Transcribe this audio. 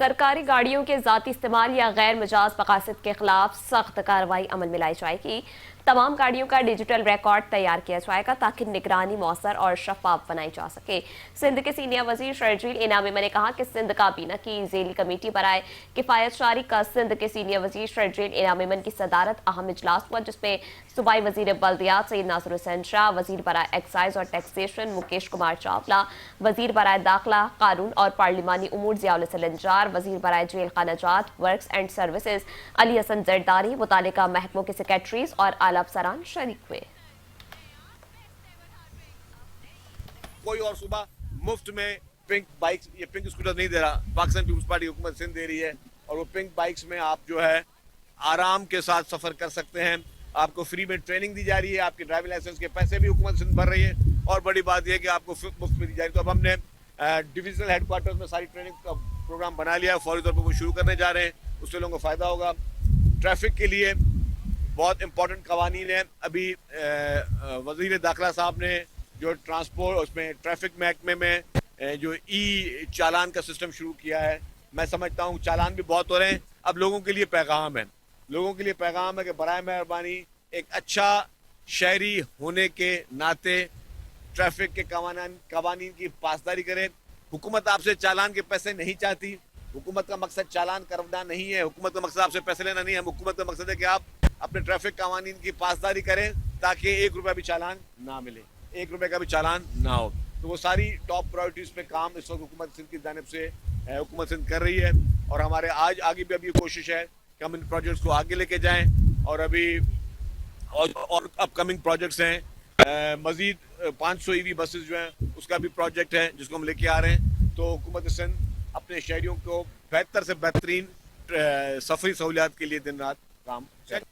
سرکاری گاڑیوں کے ذاتی استعمال یا غیر مجاز مقاصد کے خلاف سخت کارروائی عمل میں لائی جائے گی۔ تمام گاڑیوں کا ڈیجیٹل ریکارڈ تیار کیا جائے گا تاکہ نگرانی مؤثر اور شفاف بنائی جا سکے۔ سندھ کے سینئر وزیر شرجیل انعام نے کہا کہ سندھ کابینہ کی ذیلی کمیٹی برائے کفایت شاری کا سندھ کے سینئر وزیر شرجیل انعام کی صدارت اہم اجلاس ہوا، جس میں صوبائی وزیر بلدیات سید ناصر حسین شاہ، وزیر برائے ایکسائز اور ٹیکسیشن مکیش کمار چاولہ، وزیر برائے داخلہ، قانون اور پارلیمانی امور ضیاء الحسن نجار، وزیر برائے جیل خانہ جات، ورکس اینڈ سروسز علی حسن زرداری، متعلقہ محکموں کے سیکریٹریز اور اعلی افسران شریک ہوئے۔ کوئی اور صوبہ مفت میں پنک بائکس یا پنک اسکوٹر نہیں دے رہا، پاکستان پیپلز پارٹی حکومت سندھ دے رہی ہے، اور وہ پنک بائکس میں آپ جو ہے آرام کے ساتھ سفر کر سکتے ہیں۔ آپ کو فری میں ٹریننگ دی جا رہی ہے، آپ کے ڈرائیونگ لائسنس کے پیسے بھی حکومت سندھ بھر رہی ہے، اور بڑی بات یہ ہے کہ آپ کو مفت میں دی جا رہی ہے۔ تو اب ہم نے ڈویژنل ہیڈ کوارٹرز میں ساری ٹریننگ کا پروگرام بنا لیا ہے، فوری طور پر وہ شروع کرنے جا رہے ہیں، اس سے لوگوں کو فائدہ ہوگا۔ ٹریفک کے لیے بہت امپورٹنٹ قوانین ہیں۔ ابھی وزیر داخلہ صاحب نے جو ٹرانسپورٹ اس میں ٹریفک محکمے میں جو ای چالان کا سسٹم شروع کیا ہے، میں سمجھتا ہوں چالان بھی بہت ہو رہے ہیں۔ اب لوگوں کے لیے پیغام ہے کہ برائے مہربانی ایک اچھا شہری ہونے کے ناطے ٹریفک کے قوانین کی پاسداری کریں۔ حکومت آپ سے چالان کے پیسے نہیں چاہتی، حکومت کا مقصد چالان کرنا نہیں ہے، حکومت کا مقصد آپ سے پیسے لینا نہیں ہے، حکومت کا مقصد ہے کہ آپ اپنے ٹریفک قوانین کی پاسداری کریں تاکہ 1 روپیہ بھی چالان نہ ملے، 1 روپے کا بھی چالان نہ ہو۔ تو وہ ساری ٹاپ پرائورٹیز پہ کام اس وقت حکومت سندھ کی جانب سے حکومت سندھ کر رہی ہے، اور ہمارے آگے بھی ابھی کوشش ہے کہ ہم ان پروجیکٹس کو آگے لے کے جائیں، اور ابھی اور اپ کمنگ پروجیکٹس ہیں۔ مزید 500 ای وی بسز جو ہیں اس کا بھی پروجیکٹ ہے جس کو ہم لے کے آ رہے ہیں۔ تو حکومت سندھ اپنے شہریوں کو بہتر سے بہترین سفری سہولیات کے لیے دن رات کام کرے۔